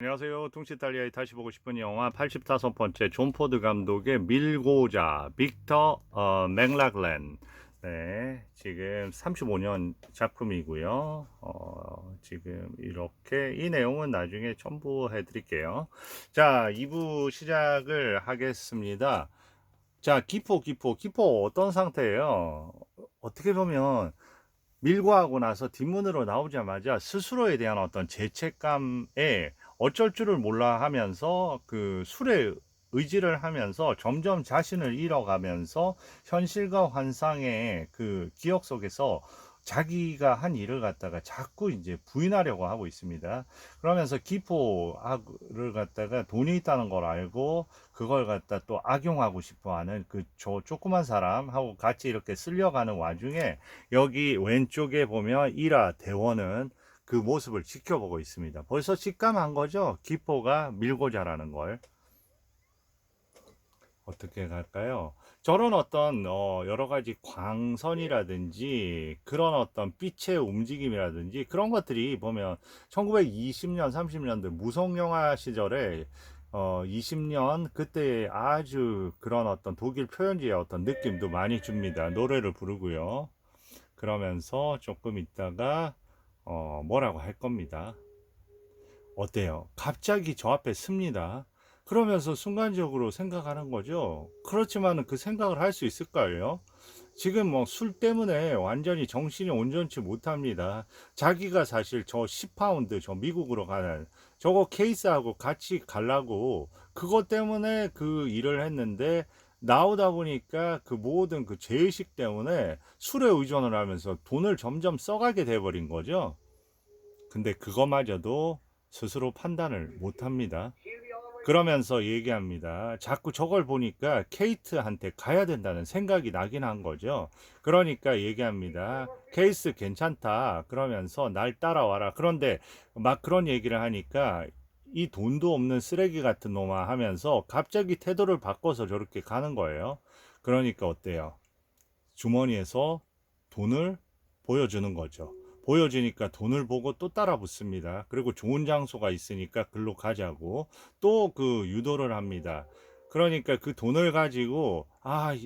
안녕하세요. 둥치이탈리아에 다시 보고 싶은 영화 85번째 존 포드 감독의 밀고자 빅터 맥락렌. 네, 지금 35년 작품이고요. 지금 이렇게 이 내용은 나중에 첨부해 드릴게요. 자, 2부 시작을 하겠습니다. 자, 기포 어떤 상태예요? 어떻게 보면 밀고 하고 나서 뒷문으로 나오자마자 스스로에 대한 어떤 죄책감에 어쩔 줄을 몰라 하면서 그 술에 의지를 하면서 점점 자신을 잃어가면서 현실과 환상의 그 기억 속에서 자기가 한 일을 갖다가 자꾸 이제 부인하려고 하고 있습니다. 그러면서 기포를 갖다가 돈이 있다는 걸 알고 그걸 갖다 또 악용하고 싶어 하는 그 조그만 사람하고 같이 이렇게 쓸려가는 와중에 여기 왼쪽에 보면 이라 대원은 그 모습을 지켜보고 있습니다. 벌써 직감한 거죠. 기포가 밀고 자라는 걸. 어떻게 갈까요? 저런 어떤 여러 가지 광선이라든지 그런 어떤 빛의 움직임이라든지 그런 것들이 보면 1920년, 30년대 무성 영화 시절에 20년 그때 아주 그런 어떤 독일 표현지의 어떤 느낌도 많이 줍니다. 노래를 부르고요. 그러면서 조금 있다가 뭐라고 할 겁니다. 어때요? 갑자기 저 앞에 섭니다. 그러면서 순간적으로 생각하는 거죠. 그렇지만 그 생각을 할 수 있을까요? 지금 뭐 술 때문에 완전히 정신이 온전치 못합니다. 자기가 사실 저 10파운드 저 미국으로 가는 저거 케이스하고 같이 가려고 그것 때문에 그 일을 했는데 나오다 보니까 그 모든 그 죄의식 때문에 술에 의존을 하면서 돈을 점점 써가게 돼버린 거죠. 근데 그거마저도 스스로 판단을 못 합니다. 그러면서 얘기합니다. 자꾸 저걸 보니까 케이트한테 가야 된다는 생각이 나긴 한 거죠. 그러니까 얘기합니다. 케이스 괜찮다. 그러면서 날 따라와라. 그런데 막 그런 얘기를 하니까 이 돈도 없는 쓰레기 같은 놈아 하면서 갑자기 태도를 바꿔서 저렇게 가는 거예요. 그러니까 어때요? 주머니에서 돈을 보여주는 거죠. 보여주니까 돈을 보고 또 따라 붙습니다. 그리고 좋은 장소가 있으니까 글로 가자고 또 그 유도를 합니다. 그러니까 그 돈을 가지고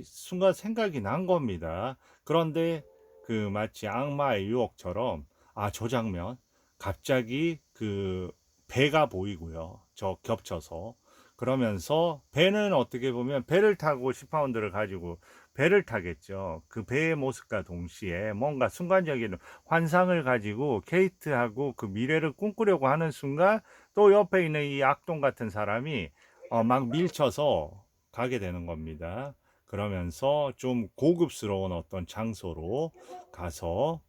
순간 생각이 난 겁니다. 그런데 그 마치 악마의 유혹처럼 저 장면 갑자기 그 배가 보이고요. 저 겹쳐서 그러면서 배는 어떻게 보면 배를 타고 10파운드를 가지고 배를 타겠죠. 그 배의 모습과 동시에 뭔가 순간적인 환상을 가지고 케이트하고 그 미래를 꿈꾸려고 하는 순간 또 옆에 있는 이 악동 같은 사람이 막 밀쳐서 가게 되는 겁니다. 그러면서 좀 고급스러운 어떤 장소로 가서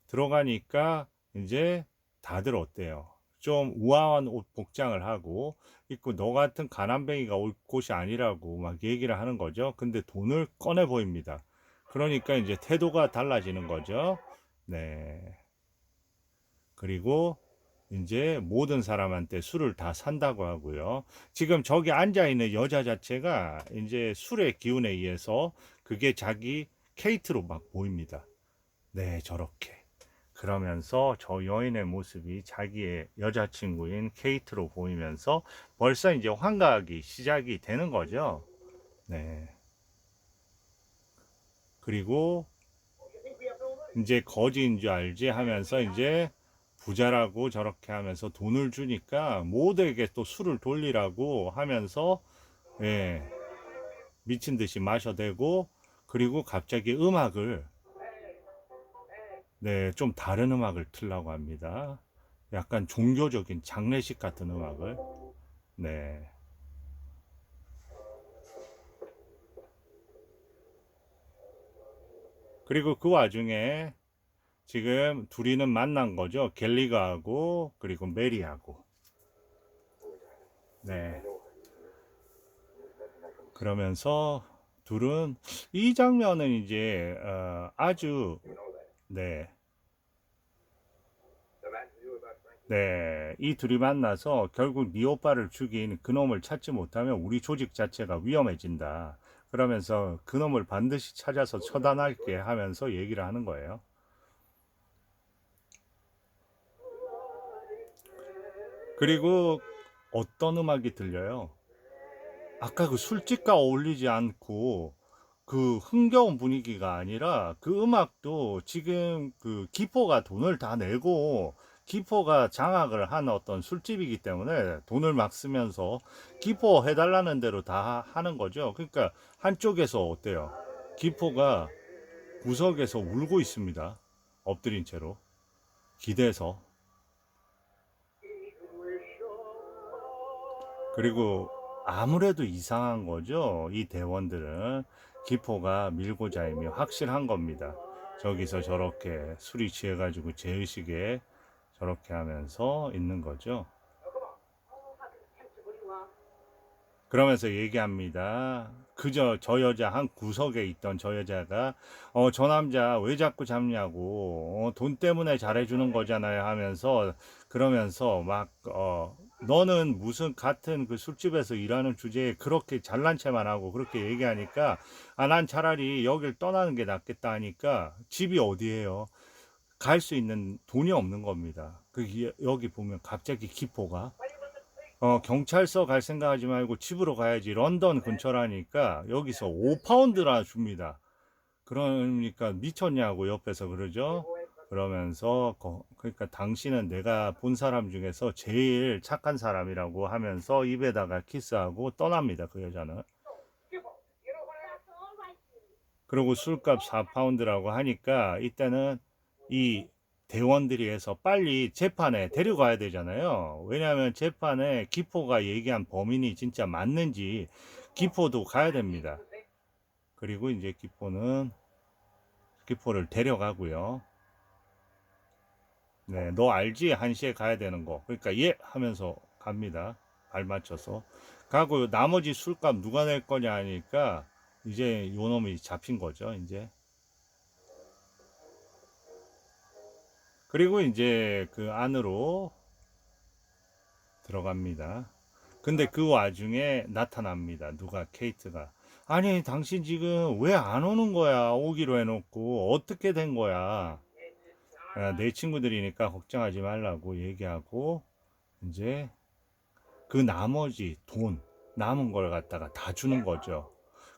들어가니까 이제 다들 어때요? 좀 우아한 옷 복장을 하고 있고 너 같은 가난뱅이가 올 곳이 아니라고 막 얘기를 하는 거죠. 근데 돈을 꺼내 보입니다. 그러니까 이제 태도가 달라지는 거죠. 네. 그리고 이제 모든 사람한테 술을 다 산다고 하고요. 지금 저기 앉아 있는 여자 자체가 이제 술의 기운에 의해서 그게 자기 케이트로 막 보입니다. 네, 저렇게. 그러면서 저 여인의 모습이 자기의 여자친구인 케이트로 보이면서 벌써 이제 환각이 시작이 되는 거죠. 네. 그리고 이제 거지인 줄 알지 하면서 이제 부자라고 저렇게 하면서 돈을 주니까 모두에게 또 술을 돌리라고 하면서 예, 미친 듯이 마셔대고 그리고 갑자기 음악을 네, 좀 다른 음악을 틀라고 합니다. 약간 종교적인 장례식 같은 음악을. 네. 그리고 그 와중에 지금 둘이는 만난 거죠. 갤리가하고 그리고 메리하고. 네. 그러면서 둘은 이 장면은 이제 아주 네. 네, 이 둘이 만나서 결국 네 오빠를 죽인 그놈을 찾지 못하면 우리 조직 자체가 위험해진다. 그러면서 그놈을 반드시 찾아서 처단할게 하면서 얘기를 하는 거예요. 그리고 어떤 음악이 들려요? 아까 그 술집과 어울리지 않고 그 흥겨운 분위기가 아니라 그 음악도 지금 그 기포가 돈을 다 내고 기포가 장악을 한 어떤 술집이기 때문에 돈을 막 쓰면서 기포 해달라는 대로 다 하는 거죠. 그러니까 한쪽에서 어때요? 기포가 구석에서 울고 있습니다. 엎드린 채로 기대서. 그리고 아무래도 이상한 거죠. 이 대원들은 기포가 밀고자 임이 확실한 겁니다. 저기서 저렇게 술이 취해가지고 제의식에 저렇게 하면서 있는 거죠. 그러면서 얘기합니다. 그저 저 여자 한 구석에 있던 저 여자가 저 남자 왜 자꾸 잡냐고 돈 때문에 잘해주는 거잖아요 하면서 그러면서 막 너는 무슨 같은 그 술집에서 일하는 주제에 그렇게 잘난 체만 하고 그렇게 얘기하니까 난 차라리 여길 떠나는 게 낫겠다 하니까 집이 어디예요? 갈 수 있는 돈이 없는 겁니다. 여기 보면 갑자기 기포가 경찰서 갈 생각하지 말고 집으로 가야지. 런던 근처라니까 여기서 5파운드나 줍니다. 그러니까 미쳤냐고 옆에서 그러죠. 그러면서 그러니까 당신은 내가 본 사람 중에서 제일 착한 사람이라고 하면서 입에다가 키스하고 떠납니다. 그 여자는. 그리고 술값 4파운드라고 하니까 이때는 이 대원들이 해서 빨리 재판에 데려가야 되잖아요. 왜냐하면 재판에 기포가 얘기한 범인이 진짜 맞는지 기포도 가야 됩니다. 그리고 이제 기포를 데려가고요. 네, 너 알지? 1시에 가야 되는 거. 그러니까 예 하면서 갑니다. 발 맞춰서 가고 나머지 술값 누가 낼 거냐 하니까 이제 요놈이 잡힌 거죠. 이제 그리고 이제 그 안으로 들어갑니다. 근데 그 와중에 나타납니다. 누가 케이트가 아니 당신 지금 왜 안 오는 거야? 오기로 해놓고 어떻게 된 거야? 내 친구들이니까 걱정하지 말라고 얘기하고 이제 그 나머지 돈 남은 걸 갖다가 다 주는 거죠.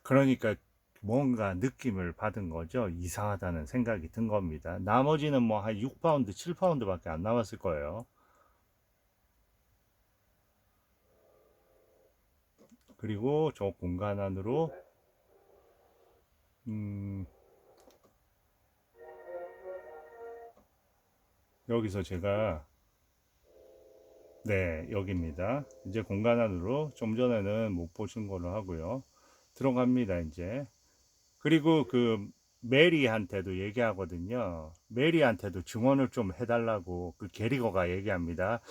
그러니까 뭔가 느낌을 받은 거죠. 이상하다는 생각이 든 겁니다. 나머지는 뭐 한 6파운드, 7파운드밖에 안 남았을 거예요. 그리고 저 공간 안으로 음, 여기서 제가 네 여기입니다. 이제 공간 안으로 좀 전에는 못 보신 걸로 하고요. 들어갑니다 이제. 그리고 그 메리한테도 얘기하거든요. 메리한테도 증언을 좀 해달라고 그 게리거가 얘기합니다.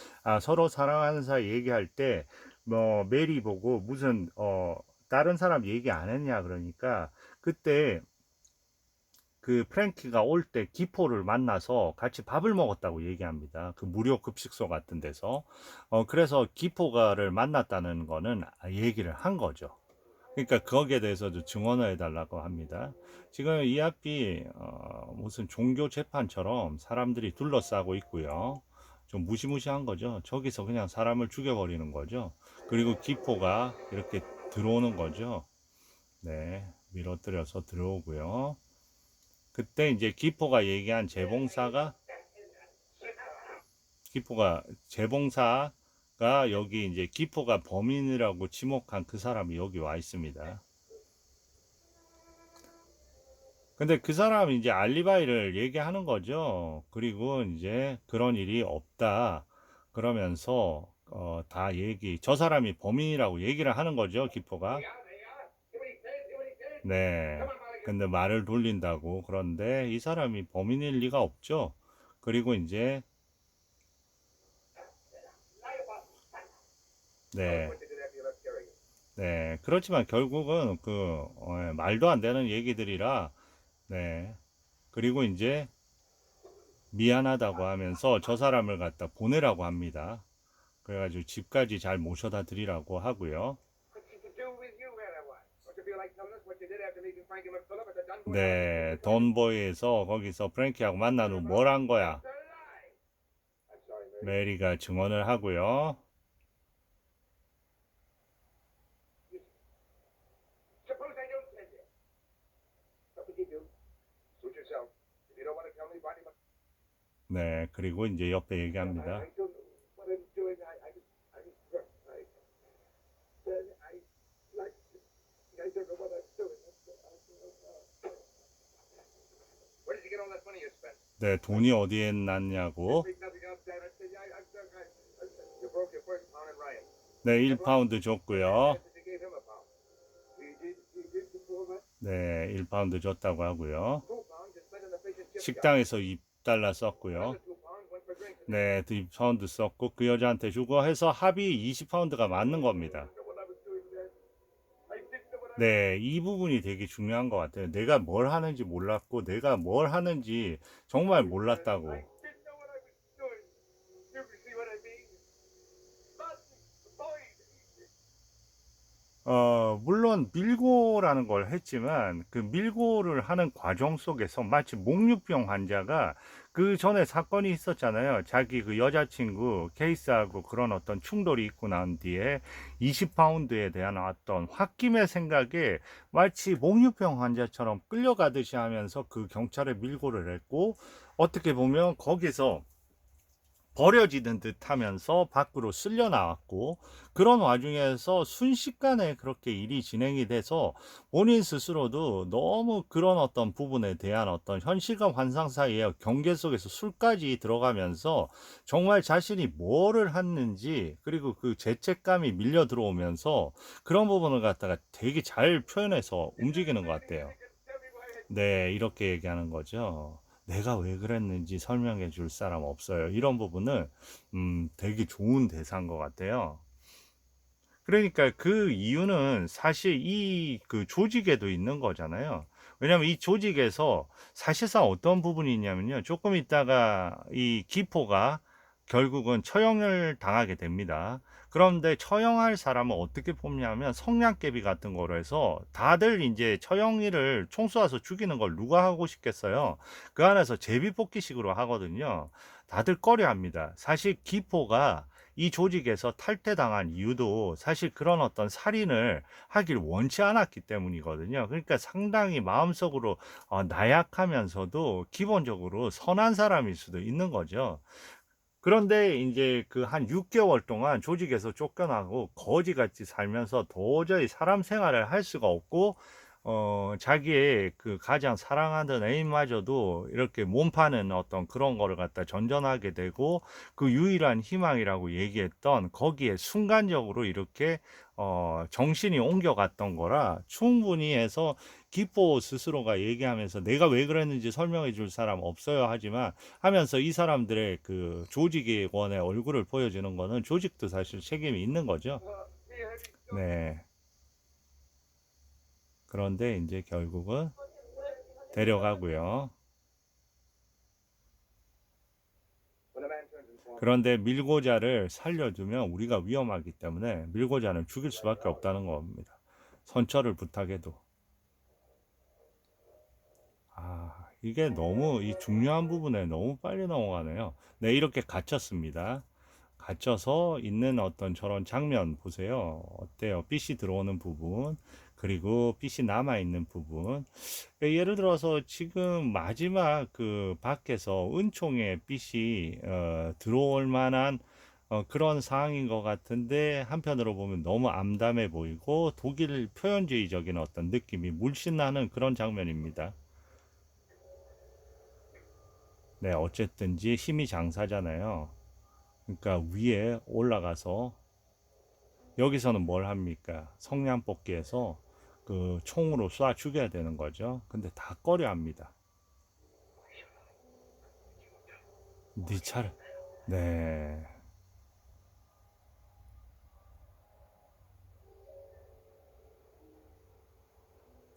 서로 사랑하는 사이 얘기할 때 뭐 메리 보고 무슨 다른 사람 얘기 안 했냐 그러니까 그때 그 프랭키가 올 때 기포를 만나서 같이 밥을 먹었다고 얘기합니다. 그 무료 급식소 같은 데서. 그래서 기포가를 만났다는 거는 얘기를 한 거죠. 그러니까 거기에 대해서도 증언을 해달라고 합니다. 지금 이 앞이 무슨 종교 재판처럼 사람들이 둘러싸고 있고요. 좀 무시무시한 거죠. 저기서 그냥 사람을 죽여버리는 거죠. 그리고 기포가 이렇게 들어오는 거죠. 네, 밀어뜨려서 들어오고요. 그때 이제 기포가 재봉사가 여기 이제 기포가 범인이라고 지목한 그 사람이 여기 와 있습니다. 근데 그 사람이 이제 알리바이를 얘기하는 거죠. 그리고 이제 그런 일이 없다. 그러면서 저 사람이 범인이라고 얘기를 하는 거죠. 기포가. 네. 근데 말을 돌린다고. 그런데 이 사람이 범인일 리가 없죠. 그리고 이제 네. 네. 그렇지만 결국은 말도 안 되는 얘기들이라 네. 그리고 이제 미안하다고 하면서 저 사람을 갖다 보내라고 합니다. 그래가지고 집까지 잘 모셔다 드리라고 하고요. 네, 돈보이에서 거기서 프랭키하고 만난 후 뭘 한 거야? 메리가 증언을 하고요. 네, 그리고 이제 옆에 얘기합니다. 네, 돈이 어디에 났냐고. 네, 1파운드 줬고요. 네, 1파운드 줬다고 하고요. 식당에서 2달러 썼고요. 네, 2파운드 썼고 그 여자한테 주고 해서 합이 20파운드가 맞는 겁니다. 네, 이 부분이 되게 중요한 것 같아요. 내가 뭘 하는지 몰랐고, 내가 뭘 하는지 정말 몰랐다고. 물론 밀고라는 걸 했지만 그 밀고를 하는 과정 속에서 마치 목류병 환자가 그 전에 사건이 있었잖아요. 자기 그 여자친구 케이스하고 그런 어떤 충돌이 있고 난 뒤에 20파운드에 대한 어떤 홧김의 생각에 마치 목류병 환자처럼 끌려가듯이 하면서 그 경찰에 밀고를 했고, 어떻게 보면 거기서 버려지는 듯 하면서 밖으로 쓸려 나왔고, 그런 와중에서 순식간에 그렇게 일이 진행이 돼서 본인 스스로도 너무 그런 어떤 부분에 대한 어떤 현실과 환상 사이의 경계 속에서 술까지 들어가면서 정말 자신이 뭐를 했는지, 그리고 그 죄책감이 밀려 들어오면서 그런 부분을 갖다가 되게 잘 표현해서 움직이는 것 같아요. 네, 이렇게 얘기하는 거죠. 내가 왜 그랬는지 설명해 줄 사람 없어요. 이런 부분은 되게 좋은 대사인 것 같아요. 그러니까 그 이유는 사실 이 그 조직에도 있는 거잖아요. 왜냐면 이 조직에서 사실상 어떤 부분이 있냐면요. 조금 있다가 이 기포가 결국은 처형을 당하게 됩니다. 그런데 처형할 사람은 어떻게 뽑냐면 성냥개비 같은 거로 해서 다들 이제 처형이를 총 쏘아서 죽이는 걸 누가 하고 싶겠어요. 그 안에서 제비뽑기식으로 하거든요. 다들 꺼려합니다. 사실 기포가 이 조직에서 탈퇴당한 이유도 사실 그런 어떤 살인을 하길 원치 않았기 때문이거든요. 그러니까 상당히 마음속으로 나약하면서도 기본적으로 선한 사람일 수도 있는 거죠. 그런데 이제 그 한 6개월 동안 조직에서 쫓겨나고 거지같이 살면서 도저히 사람 생활을 할 수가 없고, 자기의 그 가장 사랑하던 애인마저도 이렇게 몸파는 어떤 그런 거를 갖다 전전하게 되고, 그 유일한 희망이라고 얘기했던 거기에 순간적으로 이렇게 정신이 옮겨갔던 거라 충분히 해서 기포 스스로가 얘기하면서 내가 왜 그랬는지 설명해 줄 사람 없어요 하지만 하면서 이 사람들의 그 조직원의 얼굴을 보여주는 거는 조직도 사실 책임이 있는 거죠. 네. 그런데 이제 결국은 데려가고요. 그런데 밀고자를 살려두면 우리가 위험하기 때문에 밀고자는 죽일 수밖에 없다는 겁니다. 선처를 부탁해도. 이게 너무 이 중요한 부분에 너무 빨리 넘어가네요. 네, 이렇게 갇혔습니다. 갇혀서 있는 어떤 저런 장면 보세요. 어때요? 빛이 들어오는 부분, 그리고 빛이 남아 있는 부분. 예를 들어서 지금 마지막 그 밖에서 은총의 빛이 들어올 만한 그런 상황인 것 같은데, 한편으로 보면 너무 암담해 보이고 독일 표현주의적인 어떤 느낌이 물씬 나는 그런 장면입니다. 네, 어쨌든지 힘이 장사잖아요. 그러니까 위에 올라가서 여기서는 뭘 합니까? 성냥 뽑기에서 그 총으로 쏴 죽여야 되는 거죠. 근데 다 꺼려 합니다. 네 차례. 네.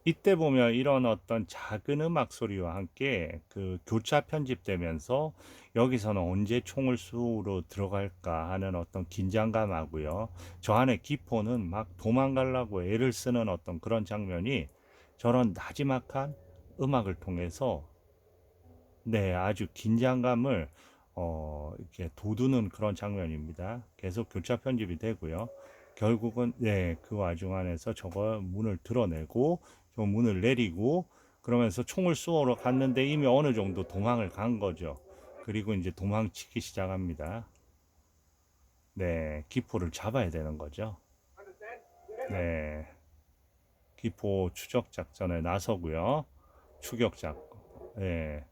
이때 보면 이런 어떤 작은 음악 소리와 함께 그 교차 편집되면서 여기서는 언제 총을 쏘으로 들어갈까 하는 어떤 긴장감하고요. 저 안에 기포는 막 도망가려고 애를 쓰는 어떤 그런 장면이 저런 나지막한 음악을 통해서 네, 아주 긴장감을 이렇게 돋우는 그런 장면입니다. 계속 교차 편집이 되고요. 결국은 네, 그 와중 안에서 저거 문을 드러내고 저 문을 내리고 그러면서 총을 쏘러 갔는데 이미 어느 정도 도망을 간 거죠. 그리고 이제 도망치기 시작합니다. 네, 기포를 잡아야 되는 거죠. 네, 기포 추적 작전에 나서고요. 추격작. 네.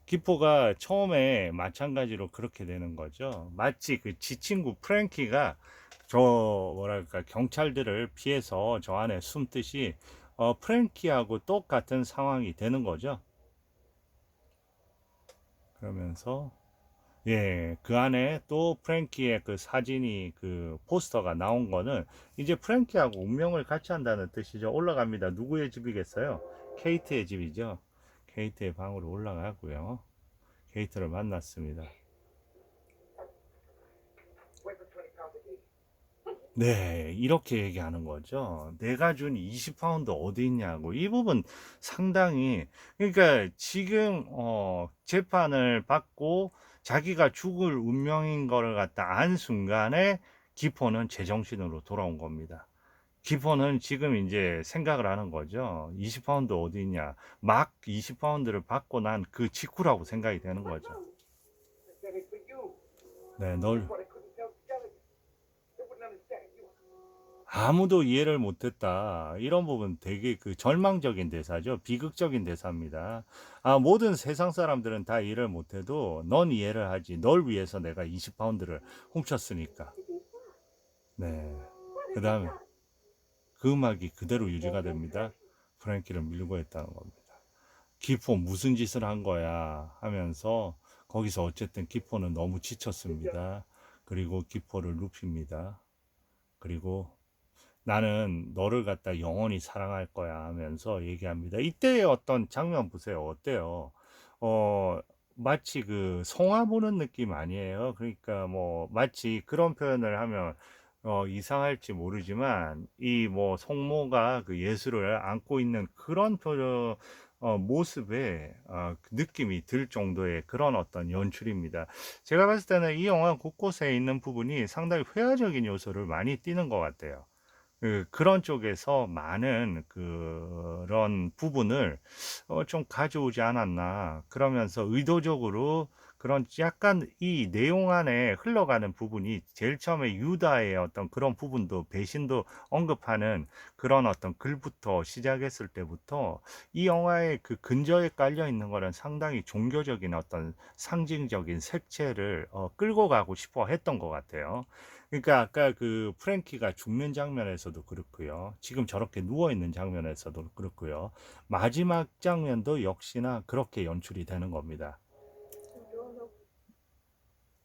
기포가 처음에 마찬가지로 그렇게 되는 거죠. 마치 그 지 친구 프랭키가 저 뭐랄까 경찰들을 피해서 저 안에 숨듯이 프랭키하고 똑같은 상황이 되는 거죠. 그러면서 예, 그 안에 또 프랭키의 그 사진이 그 포스터가 나온 거는 이제 프랭키하고 운명을 같이 한다는 뜻이죠. 올라갑니다. 누구의 집이겠어요? 케이트의 집이죠. 케이트의 방으로 올라가고요. 케이트를 만났습니다. 네, 이렇게 얘기하는 거죠. 내가 준 20파운드 어디 있냐고. 이 부분 상당히, 그러니까 지금, 재판을 받고 자기가 죽을 운명인 거를 갖다 안 순간에 기포는 제정신으로 돌아온 겁니다. 기포는 지금 이제 생각을 하는 거죠. 20파운드 어디 있냐. 막 20파운드를 받고 난 그 직후라고 생각이 되는 거죠. 네, 널, 아무도 이해를 못했다. 이런 부분 되게 그 절망적인 대사죠. 비극적인 대사입니다. 아, 모든 세상 사람들은 다 이해를 못해도 넌 이해를 하지. 널 위해서 내가 20파운드를 훔쳤으니까. 네. 그 다음에 그 음악이 그대로 유지가 됩니다. 프랭키를 밀고 했다는 겁니다. 기포 무슨 짓을 한 거야 하면서 거기서 어쨌든 기포는 너무 지쳤습니다. 그리고 기포를 눕힙니다. 그리고 나는 너를 갖다 영원히 사랑할 거야 하면서 얘기합니다. 이때의 어떤 장면 보세요. 어때요? 어, 마치 그 성화 보는 느낌 아니에요? 그러니까 뭐 마치 그런 표현을 하면 이상할지 모르지만 이 뭐 성모가 그 예수를 안고 있는 그런 표현 모습에 그 느낌이 들 정도의 그런 어떤 연출입니다. 제가 봤을 때는 이 영화 곳곳에 있는 부분이 상당히 회화적인 요소를 많이 띠는 것 같아요. 그런 쪽에서 많은 그런 부분을 좀 가져오지 않았나. 그러면서 의도적으로 그런 약간 이 내용 안에 흘러가는 부분이 제일 처음에 유다의 어떤 그런 부분도 배신도 언급하는 그런 어떤 글부터 시작했을 때부터 이 영화의 그 근저에 깔려 있는 거는 상당히 종교적인 어떤 상징적인 색채를 끌고 가고 싶어 했던 것 같아요. 그러니까 아까 그 프랭키가 죽는 장면에서도 그렇고요. 지금 저렇게 누워 있는 장면에서도 그렇고요. 마지막 장면도 역시나 그렇게 연출이 되는 겁니다.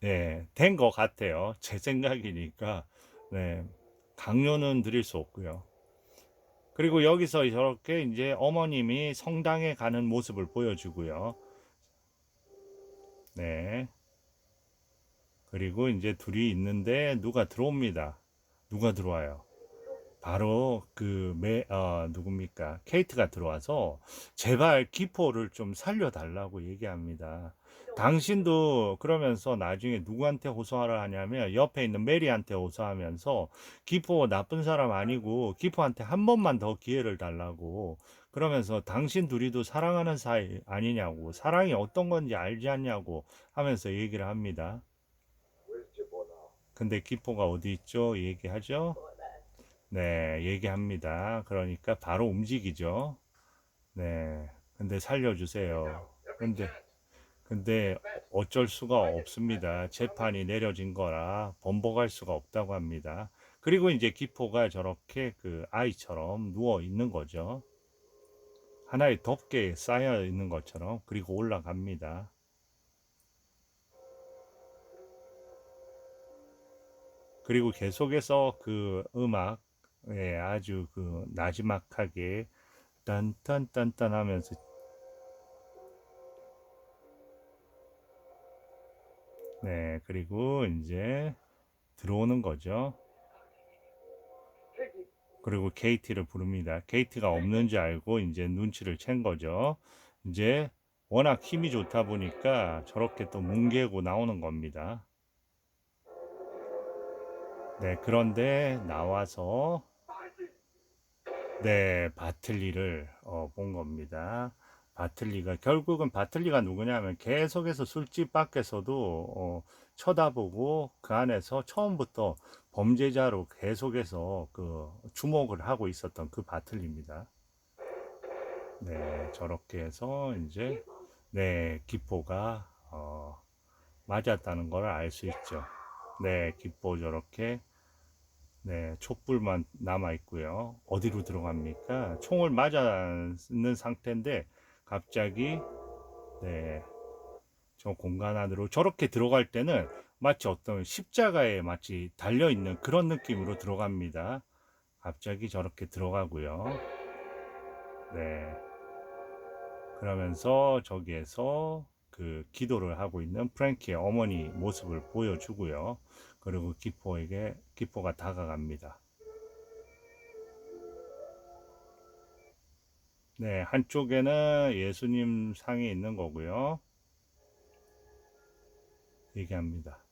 네, 된 것 같아요. 제 생각이니까. 네, 강요는 드릴 수 없고요. 그리고 여기서 저렇게 이제 어머님이 성당에 가는 모습을 보여주고요. 네. 그리고 이제 둘이 있는데 누가 들어옵니다. 누가 들어와요? 바로 누굽니까? 케이트가 들어와서 제발 기포를 좀 살려달라고 얘기합니다. 당신도 그러면서 나중에 누구한테 호소하라 하냐면 옆에 있는 메리한테 호소하면서 기포 나쁜 사람 아니고 기포한테 한 번만 더 기회를 달라고 그러면서 당신 둘이도 사랑하는 사이 아니냐고 사랑이 어떤 건지 알지 않냐고 하면서 얘기를 합니다. 근데 기포가 어디 있죠? 얘기하죠? 네, 얘기합니다. 그러니까 바로 움직이죠. 네. 근데 살려주세요. 근데 어쩔 수가 없습니다. 재판이 내려진 거라 번복할 수가 없다고 합니다. 그리고 이제 기포가 저렇게 그 아이처럼 누워 있는 거죠. 하나의 덮개에 쌓여 있는 것처럼. 그리고 올라갑니다. 그리고 계속해서 그 음악에 아주 그 나지막하게 딴딴딴딴 하면서 네, 그리고 이제 들어오는 거죠. 그리고 케이티를 부릅니다. 케이티가 없는 줄 알고 이제 눈치를 챈 거죠. 이제 워낙 힘이 좋다 보니까 저렇게 또 뭉개고 나오는 겁니다. 네, 그런데 나와서 네, 바틀리를 본 겁니다. 바틀리가 결국은 바틀리가 누구냐면 계속해서 술집 밖에서도 쳐다보고 그 안에서 처음부터 범죄자로 계속해서 그 주목을 하고 있었던 그 바틀리입니다. 네, 저렇게 해서 이제 네, 기포가 맞았다는 걸 알 수 있죠. 네, 기포 저렇게 네, 촛불만 남아 있고요. 어디로 들어갑니까? 총을 맞았는 상태인데 갑자기 네, 저 공간 안으로 저렇게 들어갈 때는 마치 어떤 십자가에 마치 달려 있는 그런 느낌으로 들어갑니다. 갑자기 저렇게 들어가고요. 네. 그러면서 저기에서 그 기도를 하고 있는 프랭키의 어머니 모습을 보여주고요. 그리고 기포가 다가갑니다. 네, 한쪽에는 예수님 상이 있는 거고요. 얘기합니다.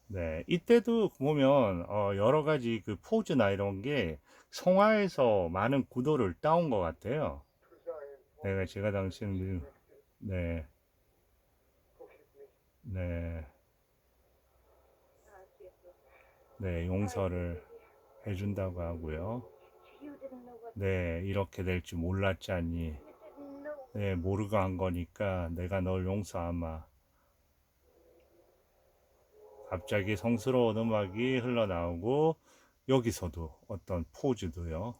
네, 이때도 보면 여러 가지 그 포즈나 이런 게 성화에서 많은 구도를 따온 것 같아요. 제가 당신 네, 네, 네, 용서를 해준다고 하고요. 네, 이렇게 될 줄 몰랐잖니. 네, 모르고 한 거니까 내가 널 용서하마. 갑자기 성스러운 음악이 흘러나오고 여기서도 어떤 포즈도요.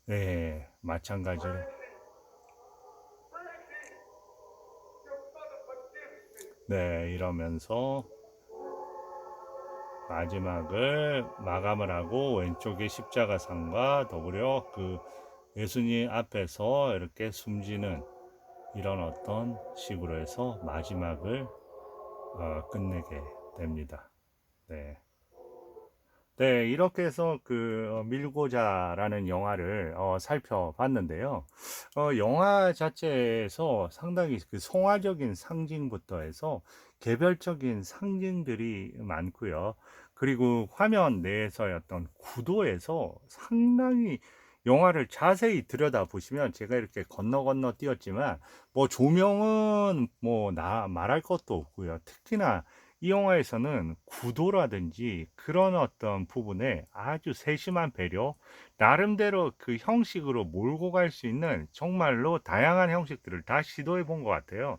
네, 마찬가지로. 네, 이러면서 마지막을 마감을 하고 왼쪽에 십자가상과 더불어 그 예수님 앞에서 이렇게 숨지는 이런 어떤 식으로 해서 마지막을 끝내게 됩니다. 네. 네, 이렇게 해서 그 밀고자라는 영화를 살펴봤는데요. 영화 자체에서 상당히 그 성화적인 상징부터 해서 개별적인 상징들이 많고요. 그리고 화면 내에서의 어떤 구도에서 상당히 영화를 자세히 들여다보시면 제가 이렇게 건너 건너 띄었지만 뭐 조명은 뭐 말할 것도 없고요. 특히나 이 영화에서는 구도라든지 그런 어떤 부분에 아주 세심한 배려, 나름대로 그 형식으로 몰고 갈 수 있는 정말로 다양한 형식들을 다 시도해 본 것 같아요.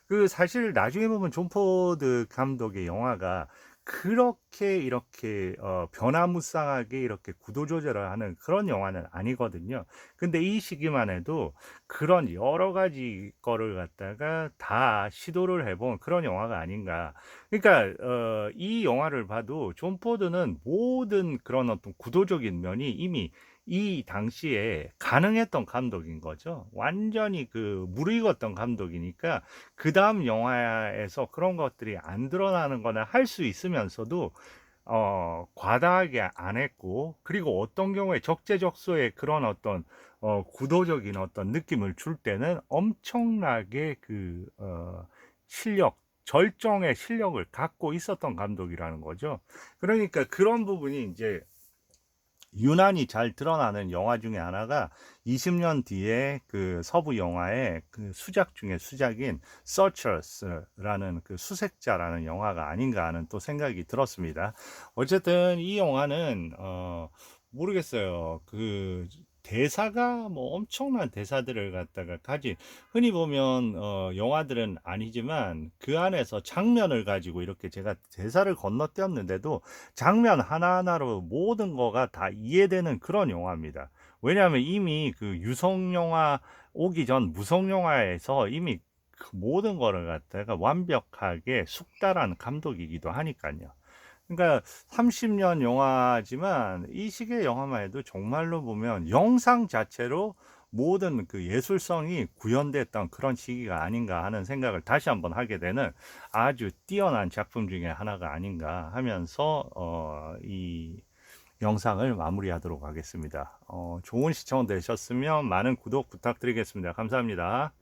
그 사실 나중에 보면 존 포드 감독의 영화가 그렇게 이렇게 변화무쌍하게 이렇게 구도 조절을 하는 그런 영화는 아니거든요. 근데 이 시기만 해도 그런 여러 가지 거를 갖다가 다 시도를 해본 그런 영화가 아닌가. 그러니까 이 영화를 봐도 존 포드는 모든 그런 어떤 구도적인 면이 이미 이 당시에 가능했던 감독인 거죠. 완전히 그 무르익었던 감독이니까 그 다음 영화에서 그런 것들이 안 드러나는 거나 할 수 있으면서도 과다하게 안 했고, 그리고 어떤 경우에 적재적소에 그런 어떤 구도적인 어떤 느낌을 줄 때는 엄청나게 그 실력, 절정의 실력을 갖고 있었던 감독이라는 거죠. 그러니까 그런 부분이 이제 유난히 잘 드러나는 영화 중에 하나가 20년 뒤에 그 서부 영화의 그 수작 중에 수작인 Searchers라는 그 수색자라는 영화가 아닌가 하는 또 생각이 들었습니다. 어쨌든 이 영화는 모르겠어요. 그 대사가 뭐 엄청난 대사들을 갖다가 가진, 흔히 보면 영화들은 아니지만 그 안에서 장면을 가지고 이렇게 제가 대사를 건너뛰었는데도 장면 하나하나로 모든 거가 다 이해되는 그런 영화입니다. 왜냐하면 이미 그 유성 영화 오기 전 무성 영화에서 이미 그 모든 거를 갖다가 완벽하게 숙달한 감독이기도 하니까요. 그러니까 30년 영화지만 이 시기의 영화만 해도 정말로 보면 영상 자체로 모든 그 예술성이 구현됐던 그런 시기가 아닌가 하는 생각을 다시 한번 하게 되는 아주 뛰어난 작품 중에 하나가 아닌가 하면서 이 영상을 마무리하도록 하겠습니다. 좋은 시청 되셨으면 많은 구독 부탁드리겠습니다. 감사합니다.